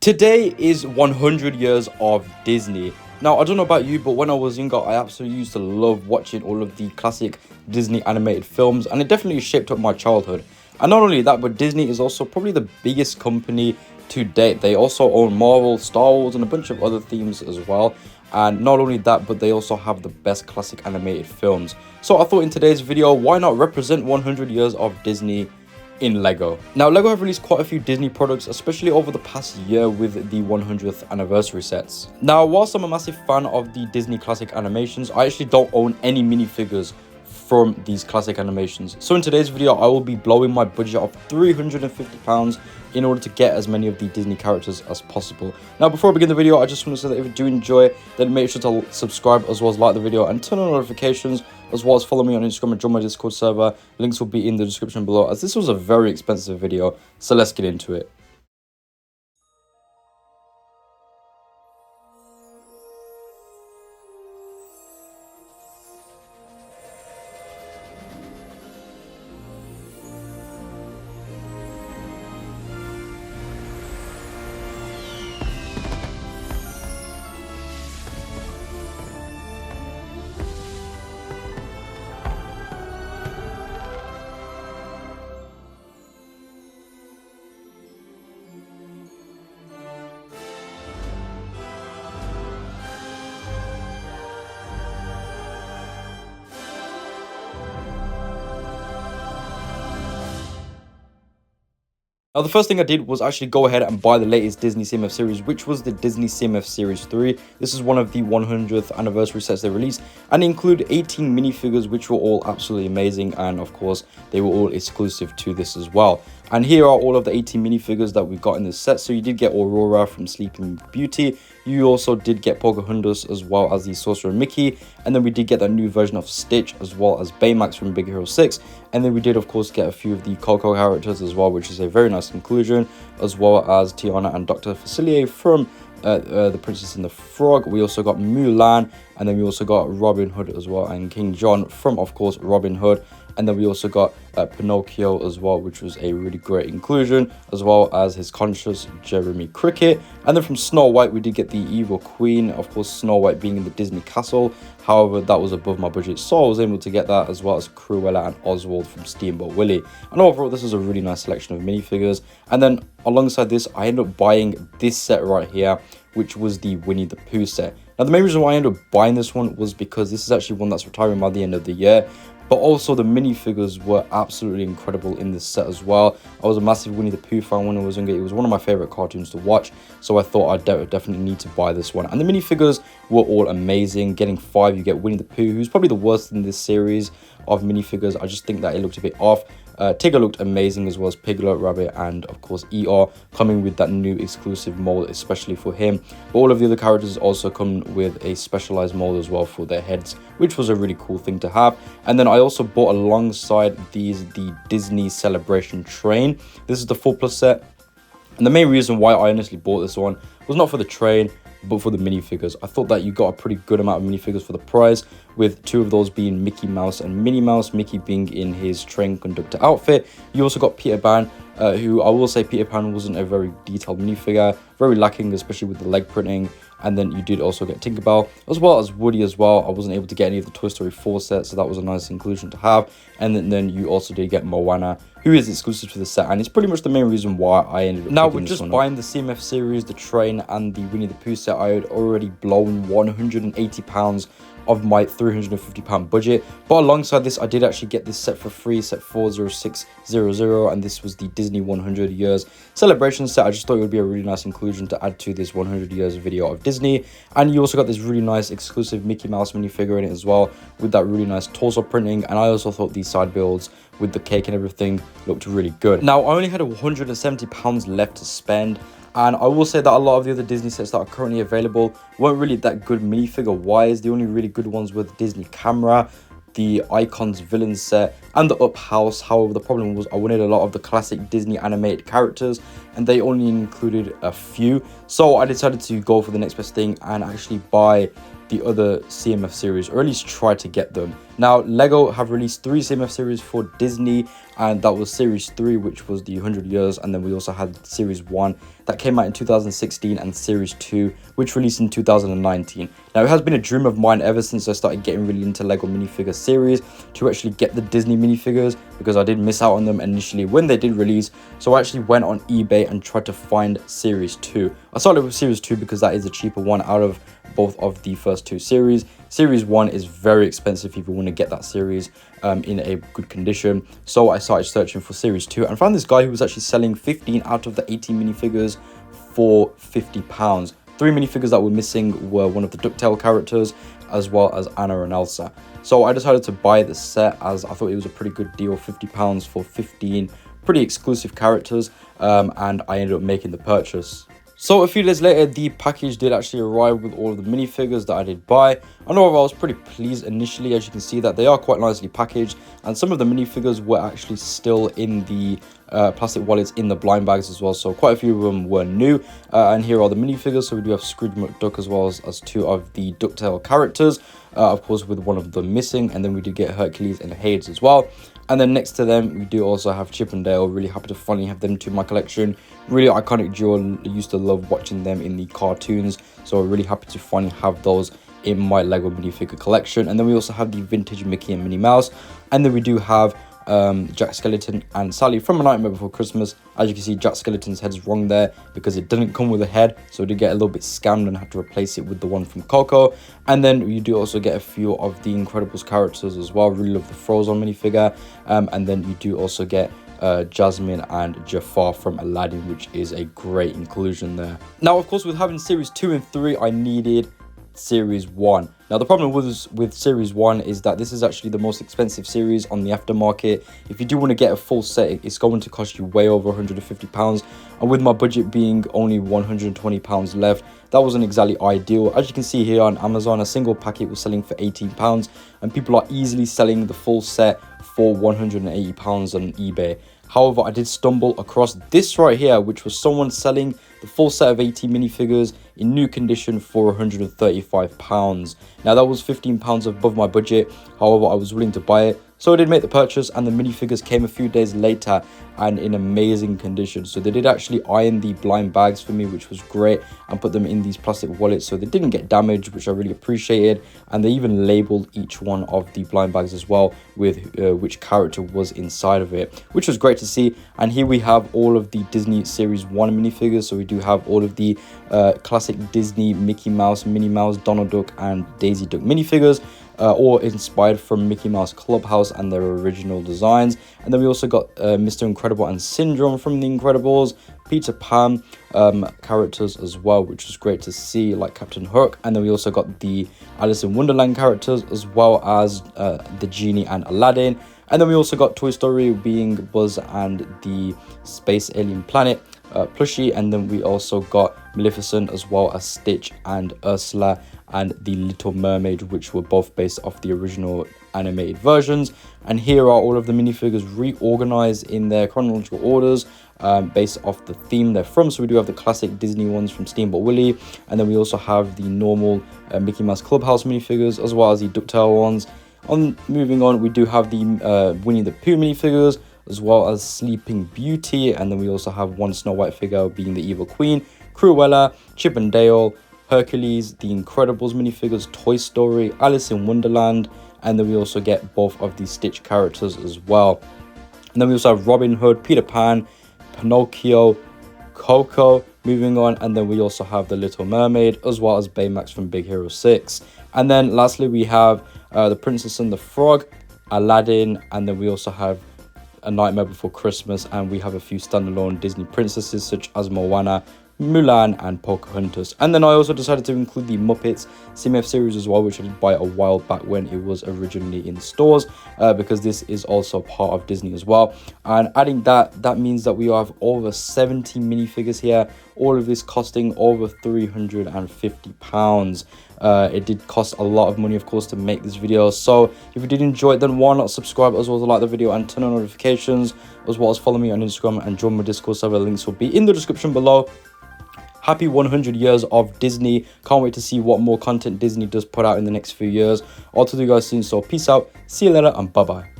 Today is 100 years of Disney. Now, I don't know about you, but when I was younger, I absolutely used to love watching all of the classic Disney animated films, and it definitely shaped up my childhood. And not only that, but Disney is also probably the biggest company to date. They also own Marvel, Star Wars, and a bunch of other themes as well. And not only that, but they also have the best classic animated films. So I thought in today's video, why not represent 100 years of Disney in Lego. Now, Lego have released quite a few Disney products, especially over the past year with the 100th anniversary sets. Now, whilst I'm a massive fan of the Disney classic animations, I actually don't own any minifigures from these classic animations. So in today's video, I will be blowing my budget of £350 in order to get as many of the Disney characters as possible. Now, before I begin the video, I just want to say that if you do enjoy, then make sure to subscribe as well as like the video and turn on notifications, as well as follow me on Instagram and join my Discord server. Links will be in the description below, as this was a very expensive video. So let's get into it. Now, the first thing I did was actually go ahead and buy the latest Disney CMF series, which was the Disney CMF Series 3. This is one of the 100th anniversary sets they released, and include 18 minifigures, which were all absolutely amazing, and of course, they were all exclusive to this as well. And here are all of the 18 minifigures that we got in this set. So you did get Aurora from Sleeping Beauty. You also did get Pocahontas, as well as the Sorcerer Mickey. And then we did get that new version of Stitch, as well as Baymax from Big Hero 6. And then we did, of course, get a few of the Coco characters as well, which is a very nice inclusion, as well as Tiana and Dr. Facilier from The Princess and the Frog. We also got Mulan, and then we also got Robin Hood as well, and King John from, of course, Robin Hood. And then we also got Pinocchio as well, which was a really great inclusion, as well as his conscious Jeremy Cricket. And then from Snow White, we did get the Evil Queen, of course, Snow White being in the Disney castle. However, that was above my budget, so I was able to get that, as well as Cruella and Oswald from Steamboat Willie. And overall, this is a really nice selection of minifigures. And then alongside this, I ended up buying this set right here, which was the Winnie the Pooh set. Now, the main reason why I ended up buying this one was because this is actually one that's retiring by the end of the year. But also the minifigures were absolutely incredible in this set as well. I was a massive Winnie the Pooh fan when I was younger. It was one of my favorite cartoons to watch. So I thought I'd definitely need to buy this one. And the minifigures were all amazing. Getting 5, you get Winnie the Pooh, who's probably the worst in this series of minifigures. I just think that it looked a bit off. Tigger looked amazing, as well as Piglet, Rabbit, and of course Eeyore, coming with that new exclusive mold especially for him. But all of the other characters also come with a specialized mold as well for their heads, which was a really cool thing to have. And then I also bought alongside these the Disney Celebration Train. This is the 4+ set, and the main reason why I honestly bought this one was not for the train, but for the minifigures. I thought that you got a pretty good amount of minifigures for the price, with 2 of those being Mickey Mouse and Minnie Mouse, Mickey being in his train conductor outfit. You also got Peter Pan, who I will say Peter Pan wasn't a very detailed minifigure, very lacking, especially with the leg printing. And then you did also get Tinkerbell, as well as Woody as well. I wasn't able to get any of the Toy Story 4 sets, so that was a nice inclusion to have. And then you also did get Moana, who is exclusive to the set, and it's pretty much the main reason why I ended up. Now, with just buying the CMF series, the train, and the Winnie the Pooh set, I had already blown £180 of my £350 budget. But alongside this, I did actually get this set for free, set 40600, and this was the Disney 100 years celebration set. I just thought it would be a really nice inclusion to add to this 100 years video of Disney. And you also got this really nice exclusive Mickey Mouse minifigure in it as well, with that really nice torso printing. And I also thought these side builds with the cake and everything looked really good. Now, I only had £170 left to spend, and I will say that a lot of the other Disney sets that are currently available weren't really that good minifigure wise. The only really good ones were the Disney Camera, the Icons Villain set, and the Up House. However, the problem was I wanted a lot of the classic Disney animated characters, and they only included a few. So I decided to go for the next best thing and actually buy the other CMF series, or at least try to get them. Now, Lego have released 3 CMF series for Disney, and that was Series 3, which was the 100 years, and then we also had Series 1 that came out in 2016, and Series 2, which released in 2019. Now, it has been a dream of mine ever since I started getting really into Lego minifigure series to actually get the Disney minifigures, because I did miss out on them initially when they did release. So I actually went on eBay and tried to find Series 2. I started with Series 2 because that is a cheaper one out of both of the first 2 series. Series 1 is very expensive if you want to get that series in a good condition. So I started searching for Series 2 and found this guy who was actually selling 15 out of the 18 minifigures for £50. 3 minifigures that were missing were one of the DuckTale characters, as well as Anna and Elsa. So I decided to buy the set, as I thought it was a pretty good deal, £50 for 15 pretty exclusive characters, and I ended up making the purchase. So a few days later, the package did actually arrive with all of the minifigures that I did buy. And overall, I was pretty pleased initially. As you can see, that they are quite nicely packaged, and some of the minifigures were actually still in the plastic wallets in the blind bags as well. So quite a few of them were new. And here are the minifigures. So we do have Scrooge McDuck, as well as 2 of the DuckTale characters, of course, with one of them missing. And then we did get Hercules and Hades as well. And then next to them, we do also have Chip and Dale. Really happy to finally have them to my collection. Really iconic duo. I used to love watching them in the cartoons. So really happy to finally have those in my Lego minifigure collection. And then we also have the vintage Mickey and Minnie Mouse. And then we do have Jack Skellington and Sally from A Nightmare Before Christmas. As you can see, Jack Skellington's head is wrong there because it didn't come with a head, so we did get a little bit scammed and had to replace it with the one from Coco. And then you do also get a few of the Incredibles characters as well. Really love the Frozen minifigure. And then you do also get Jasmine and Jafar from Aladdin, which is a great inclusion there. Now, of course, with having Series 2 and 3, I needed Series 1. Now, the problem with Series 1 is that this is actually the most expensive series on the aftermarket. If you do want to get a full set, it's going to cost you way over £150. And with my budget being only £120 left, that wasn't exactly ideal. As you can see here on Amazon, a single packet was selling for £18, and people are easily selling the full set for £180 on eBay. However, I did stumble across this right here, which was someone selling the full set of 80 minifigures in new condition for £135. Now, that was £15 above my budget. However, I was willing to buy it. So I did make the purchase, and the minifigures came a few days later and in amazing condition. So they did actually iron the blind bags for me, which was great, and put them in these plastic wallets so they didn't get damaged, which I really appreciated. And they even labeled each one of the blind bags as well with which character was inside of it, which was great to see. And here we have all of the Disney Series 1 minifigures. So we do have all of the classic Disney Mickey Mouse, Minnie Mouse, Donald Duck and Daisy Duck minifigures, all inspired from Mickey Mouse Clubhouse and their original designs. And then we also got Mr. Incredible and Syndrome from The Incredibles, Peter Pan characters as well, which was great to see, like Captain Hook. And then we also got the Alice in Wonderland characters, as well as the Genie and Aladdin. And then we also got Toy Story, being Buzz and the Space Alien Planet plushie. And then we also got Maleficent, as well as Stitch and Ursula and the Little Mermaid, which were both based off the original animated versions. And here are all of the minifigures reorganized in their chronological orders based off the theme they're from. So we do have the classic Disney ones from Steamboat Willie, and then we also have the normal Mickey Mouse Clubhouse minifigures, as well as the DuckTale ones. Moving on, we do have the Winnie the Pooh minifigures, as well as Sleeping Beauty, and then we also have one Snow White figure being the Evil Queen, Cruella, Chip and Dale, Hercules, The Incredibles minifigures, Toy Story, Alice in Wonderland, and then we also get both of the Stitch characters as well. And then we also have Robin Hood, Peter Pan, Pinocchio, Coco. Moving on, and then we also have the Little Mermaid, as well as Baymax from Big Hero 6. And then lastly, we have the Princess and the Frog, Aladdin, and then we also have A Nightmare Before Christmas, and we have a few standalone Disney princesses such as Moana, Mulan and Pocahontas. And then I also decided to include the Muppets CMF series as well, which I did buy a while back when it was originally in stores, because this is also part of Disney as well. And adding that means that we have over 70 minifigures here, all of this costing over £350. It did cost a lot of money, of course, to make this video. So if you did enjoy it, then why not subscribe, as well as like the video and turn on notifications, as well as follow me on Instagram and join my Discord server. Links will be in the description below. happy 100 years of Disney. Can't wait to see what more content Disney does put out in the next few years. I'll talk to you guys soon, so peace out, see you later, and bye bye.